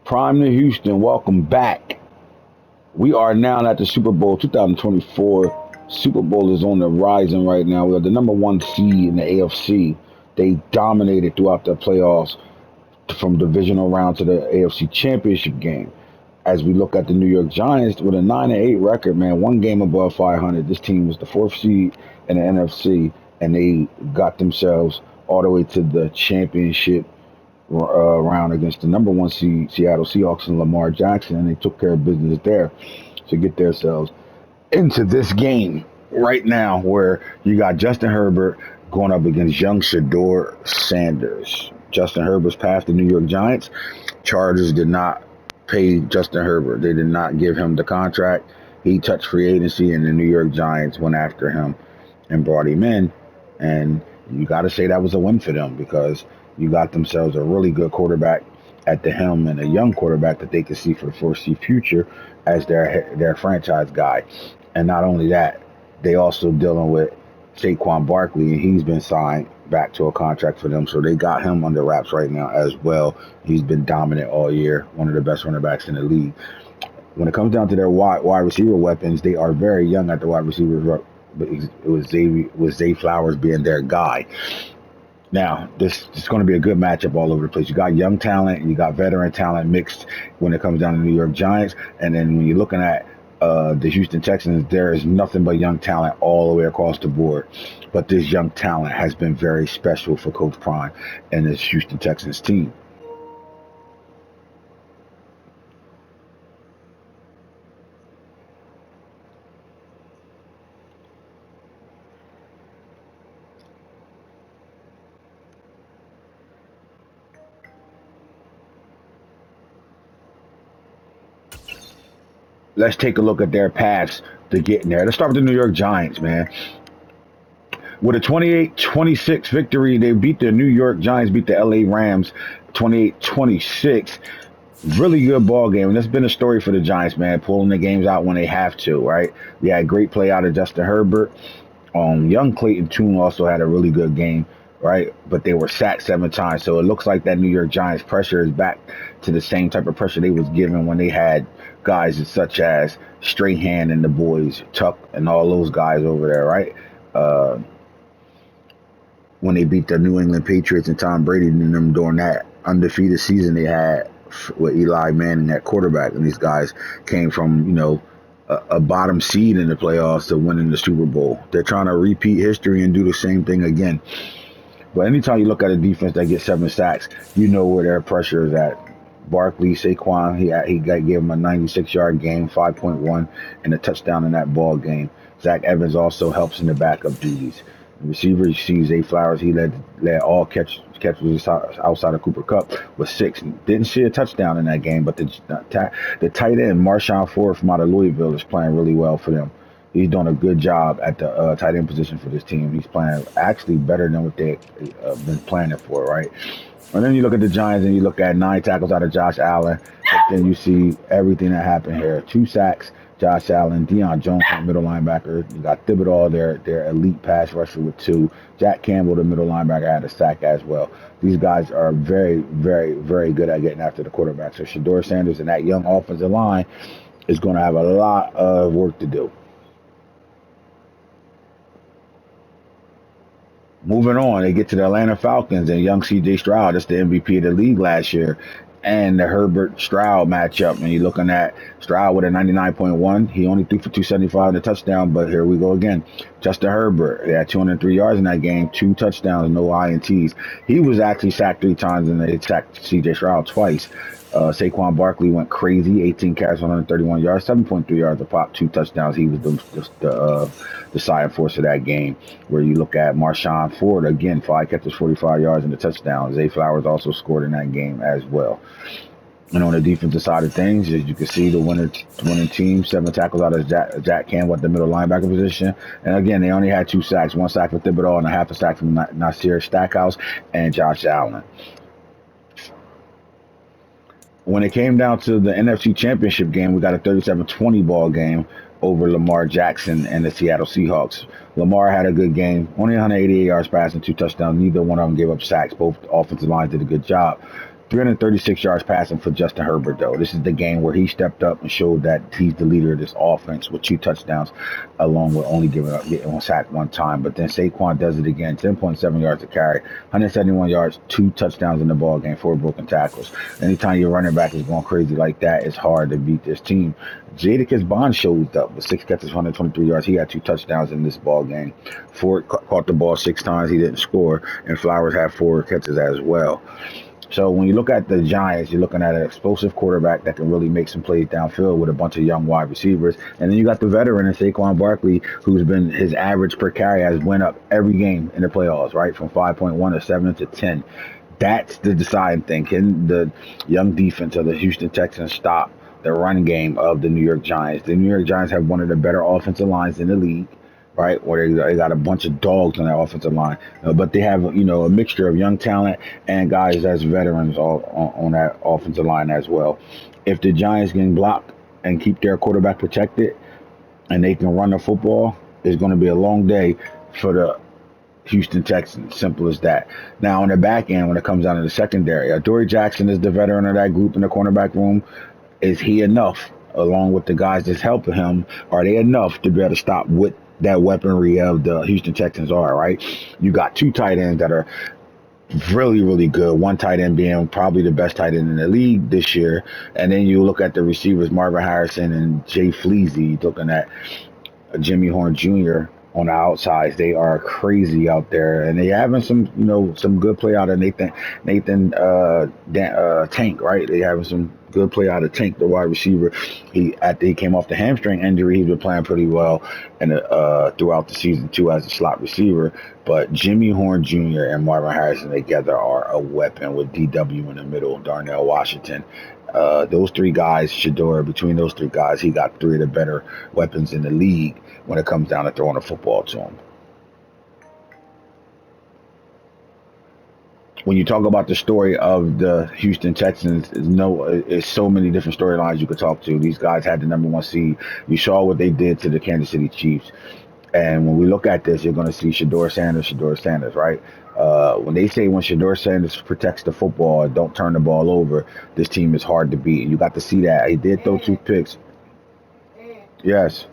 Prime to Houston, welcome back. We are now at the Super Bowl 2024. Super Bowl is on the rising right now. We are the number one seed in the AFC. They dominated throughout the playoffs from divisional round to the AFC Championship game. As we look at the New York Giants with a 9-8 record, man, one game above 500. This team was the fourth seed in the NFC, and they got themselves all the way to the championship round against the number one seed Seattle Seahawks and Lamar Jackson, and they took care of business there to get themselves into this game right now, where you got Justin Herbert going up against young Shador Sanders. Justin Herbert's past the New York Giants. Chargers did not pay Justin Herbert. They did not give him the contract. He touched free agency, and the New York Giants went after him and brought him in. And you got to say that was a win for them, because you got themselves a really good quarterback at the helm and a young quarterback that they can see for the foreseeable future as their franchise guy. And not only that, they also dealing with Saquon Barkley, and he's been signed back to a contract for them, so they got him under wraps right now as well. He's been dominant all year, one of the best running backs in the league. When it comes down to their wide receiver weapons, they are very young at the wide receiver, but it was Zay Flowers being their guy. Now, this is going to be a good matchup all over the place. You got young talent and you got veteran talent mixed when it comes down to the New York Giants. And then when you're looking at the Houston Texans, there is nothing but young talent all the way across the board. But this young talent has been very special for Coach Prime and this Houston Texans team. Let's take a look at their paths to getting there. Let's start with the New York Giants, man. With a 28-26 victory, they beat the New York Giants, beat the LA Rams 28-26. Really good ball game. And that's been a story for the Giants, man, pulling the games out when they have to, right? We had great play out of Justin Herbert. Young Clayton Tune also had a really good game, right? But they were sacked 7 times. So it looks like that New York Giants pressure is back to the same type of pressure they was given when they had guys such as Strahan and the boys, Tuck and all those guys over there, right? When they beat the New England Patriots and Tom Brady and them during that undefeated season they had with Eli Manning at quarterback. And these guys came from, a bottom seed in the playoffs to winning the Super Bowl. They're trying to repeat history and do the same thing again. But anytime you look at a defense that gets 7 sacks, you know where their pressure is at. Barkley, Saquon, he gave him a 96-yard game, 5.1, and a touchdown in that ball game. Zach Evans also helps in the backup duties. The receiver, you see Zay Flowers, he led all catches outside of Cooper Kupp with 6. Didn't see a touchdown in that game, but the tight end, Marshawn Ford from out of Louisville, is playing really well for them. He's doing a good job at the tight end position for this team. He's playing actually better than what they've been planning for, right? And then you look at the Giants and you look at 9 tackles out of Josh Allen. But then you see everything that happened here. 2 sacks, Josh Allen, Deion Jones, middle linebacker. You got Thibodeau, their elite pass rusher with 2. Jack Campbell, the middle linebacker, had a sack as well. These guys are very, very, very good at getting after the quarterback. So Shador Sanders and that young offensive line is going to have a lot of work to do. Moving on, they get to the Atlanta Falcons and young C.J. Stroud. That's the MVP of the league last year. And the Herbert-Stroud matchup. And you're looking at Stroud with a 99.1. He only threw for 275 and a touchdown, but here we go again. Justin Herbert, they had 203 yards in that game, 2 touchdowns, no INTs. He was actually sacked 3 times, and they sacked C.J. Stroud twice. Saquon Barkley went crazy, 18 carries, 131 yards, 7.3 yards a pop, 2 touchdowns. He was the deciding force of that game. Where you look at Marshawn Ford, again, 5 catches, 45 yards, and a touchdown. Zay Flowers also scored in that game as well. And on the defensive side of things, as you can see, the winning team, 7 tackles out of Jack Campbell at the middle linebacker position. And again, they only had 2 sacks, 1 sack for Thibodeau and a half a sack from Nasir Stackhouse and Josh Allen. When it came down to the NFC Championship game, we got a 37-20 ball game over Lamar Jackson and the Seattle Seahawks. Lamar had a good game, only 188 yards passing, 2 touchdowns. Neither one of them gave up sacks. Both offensive lines did a good job. 336 yards passing for Justin Herbert, though. This is the game where he stepped up and showed that he's the leader of this offense with 2 touchdowns, along with only getting sacked one time. But then Saquon does it again, 10.7 yards to carry, 171 yards, 2 touchdowns in the ball game, 4 broken tackles. Anytime your running back is going crazy like that, it's hard to beat this team. Jadakiss Bond showed up with 6 catches, 123 yards. He had 2 touchdowns in this ball game. Ford caught the ball 6 times. He didn't score, and Flowers had 4 catches as well. So when you look at the Giants, you're looking at an explosive quarterback that can really make some plays downfield with a bunch of young wide receivers. And then you got the veteran in Saquon Barkley, who's been, his average per carry has went up every game in the playoffs, right? From 5.1 to 7 to 10. That's the deciding thing. Can the young defense of the Houston Texans stop the run game of the New York Giants? The New York Giants have one of the better offensive lines in the league, right? Where they got a bunch of dogs on that offensive line, but they have a mixture of young talent and guys that's veterans all on that offensive line as well. If the Giants can block and keep their quarterback protected, and they can run the football, it's going to be a long day for the Houston Texans. Simple as that. Now on the back end, when it comes down to the secondary, Adoree Jackson is the veteran of that group in the cornerback room. Is he enough, along with the guys that's helping him? Are they enough to be able to stop what that weaponry of the Houston Texans are, right? You got 2 tight ends that are really, really good. One tight end being probably the best tight end in the league this year. And then you look at the receivers, Marvin Harrison and Jay Fleazy, looking at Jimmy Horn Jr. on the outsides. They are crazy out there, and they having some good play out of Nathan Tank, right? They having some good play out of Tank, the wide receiver. After he came off the hamstring injury, he's been playing pretty well and throughout the season too as a slot receiver. But Jimmy Horn Jr. and Marvin Harrison together are a weapon with DW in the middle, Darnell Washington. Those 3 guys, between those 3 guys, he got 3 of the better weapons in the league when it comes down to throwing the football to him. When you talk about the story of the Houston Texans, it's so many different storylines you could talk to. These guys had the number 1 seed. You saw what they did to the Kansas City Chiefs. And when we look at this, you're going to see Shedeur Sanders, right? When they say when Shedeur Sanders protects the football and don't turn the ball over, this team is hard to beat. And you got to see that. He did throw 2 picks. Yes.